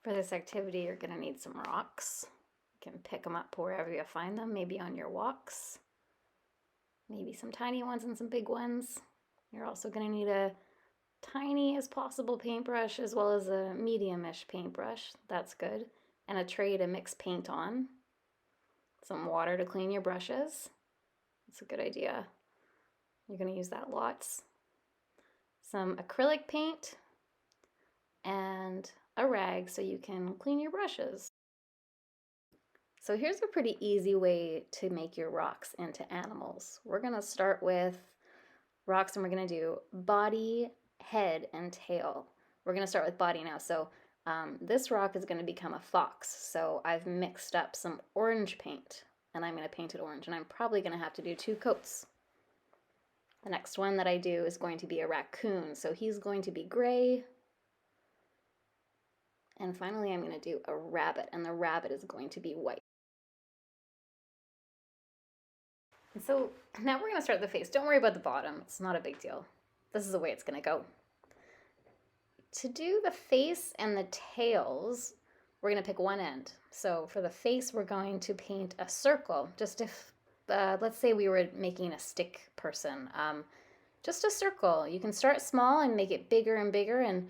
For this activity, you're going to need some rocks. You can pick them up wherever you find them, maybe on your walks. Maybe some tiny ones and some big ones. You're also going to need a tiny as possible paintbrush as well as a medium-ish paintbrush. That's good. And a tray to mix paint on. Some water to clean your brushes. That's a good idea. You're going to use that lots. Some acrylic paint and a rag so you can clean your brushes. So here's a pretty easy way to make your rocks into animals. We're going to start with rocks and we're going to do body, head, and tail. We're going to start with body now. So this rock is going to become a fox. So I've mixed up some orange paint and I'm going to paint it orange, and I'm probably going to have to do 2 coats. The next one that I do is going to be a raccoon. So he's going to be gray. And finally, I'm going to do a rabbit, and the rabbit is going to be white. And so now we're going to start the face. Don't worry about the bottom. It's not a big deal. This is the way it's going to go. To do the face and the tails, we're going to pick one end. So for the face, we're going to paint a circle. Just if, let's say we were making a stick person. Just a circle. You can start small and make it bigger and bigger, and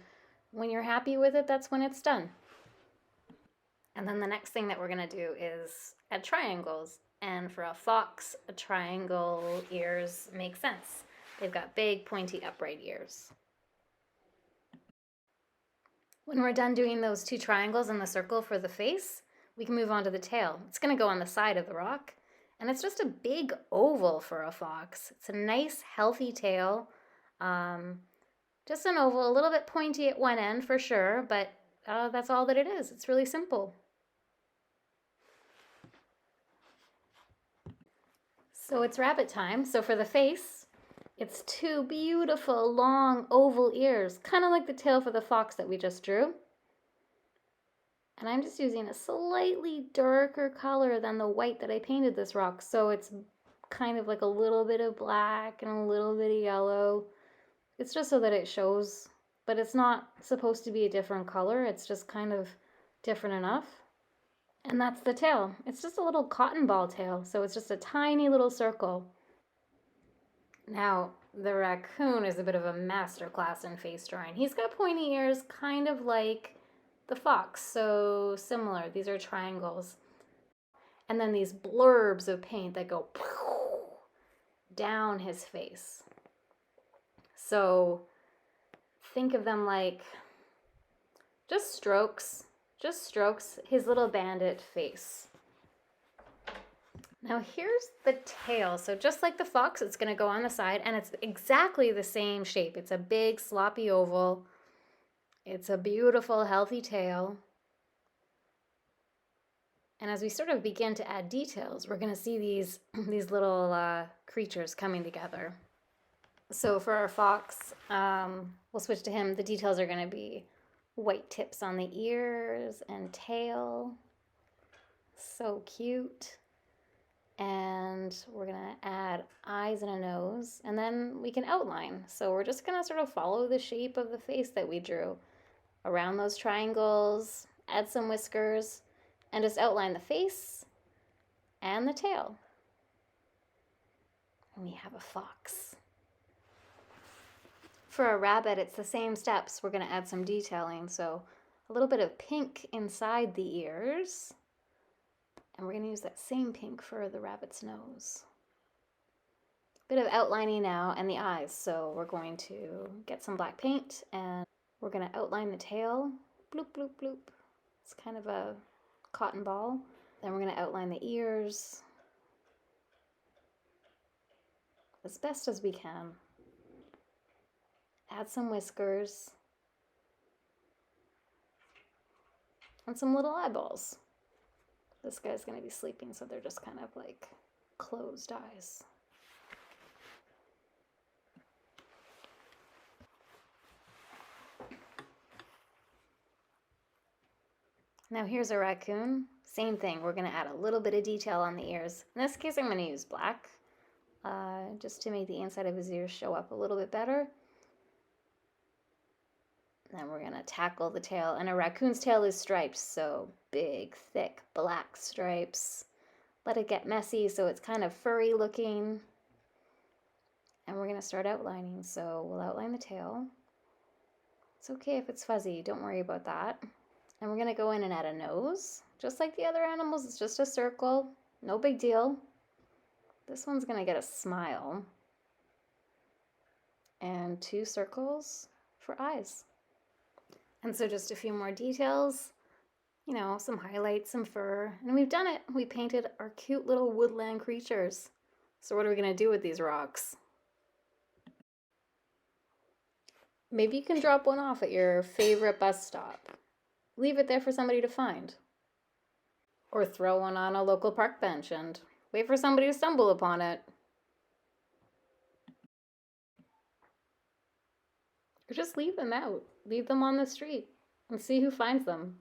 when you're happy with it, that's when it's done. And then the next thing that we're going to do is add triangles. And for a fox, a triangle ears make sense. They've got big, pointy, upright ears. When we're done doing those 2 triangles in the circle for the face, we can move on to the tail. It's going to go on the side of the rock. And it's just a big oval for a fox. It's a nice, healthy tail. Just an oval, a little bit pointy at one end for sure, but that's all that it is. It's really simple. So it's rabbit time. So for the face, it's 2 beautiful, long, oval ears, kind of like the tail for the fox that we just drew. And I'm just using a slightly darker color than the white that I painted this rock. So it's kind of like a little bit of black and a little bit of yellow. It's just so that it shows, but it's not supposed to be a different color. It's just kind of different enough. And that's the tail. It's just a little cotton ball tail, so it's just a tiny little circle. Now, the raccoon is a bit of a masterclass in face drawing. He's got pointy ears, kind of like the fox, so similar. These are triangles. And then these blurbs of paint that go down his face. So think of them like just strokes, his little bandit face. Now here's the tail. So just like the fox, it's going to go on the side, and it's exactly the same shape. It's a big sloppy oval. It's a beautiful, healthy tail. And as we sort of begin to add details, we're going to see these little creatures coming together. So for our fox, we'll switch to him. The details are going to be white tips on the ears and tail. So cute. And we're going to add eyes and a nose, and then we can outline. So we're just going to sort of follow the shape of the face that we drew around those triangles, add some whiskers, and just outline the face and the tail. And we have a fox. For a rabbit, it's the same steps. We're going to add some detailing. So a little bit of pink inside the ears. And we're going to use that same pink for the rabbit's nose. Bit of outlining now, and the eyes. So we're going to get some black paint, and we're going to outline the tail. Bloop, bloop, bloop. It's kind of a cotton ball. Then we're going to outline the ears as best as we can. Add some whiskers. And some little eyeballs. This guy's going to be sleeping, so they're just kind of like closed eyes. Now here's a raccoon. Same thing. We're going to add a little bit of detail on the ears. In this case, I'm going to use black just to make the inside of his ears show up a little bit better. Then we're gonna tackle the tail, and a raccoon's tail is striped, so big, thick, black stripes. Let it get messy so it's kind of furry looking. And we're gonna start outlining, so we'll outline the tail. It's okay if it's fuzzy, don't worry about that. And we're gonna go in and add a nose. Just like the other animals, it's just a circle, no big deal. This one's gonna get a smile. And 2 circles for eyes. And so just a few more details, you know, some highlights, some fur, and we've done it. We painted our cute little woodland creatures. So what are we gonna do with these rocks? Maybe you can drop one off at your favorite bus stop. Leave it there for somebody to find. Or throw one on a local park bench and wait for somebody to stumble upon it. Or just leave them out. Leave them on the street and see who finds them.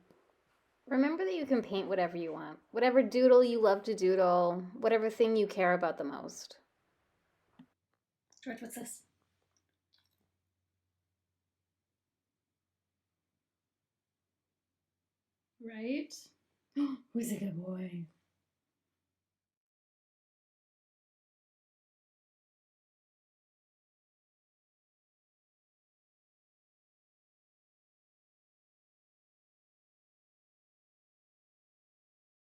Remember that you can paint whatever you want. Whatever doodle you love to doodle. Whatever thing you care about the most. George, what's this? Right? Who's a good boy?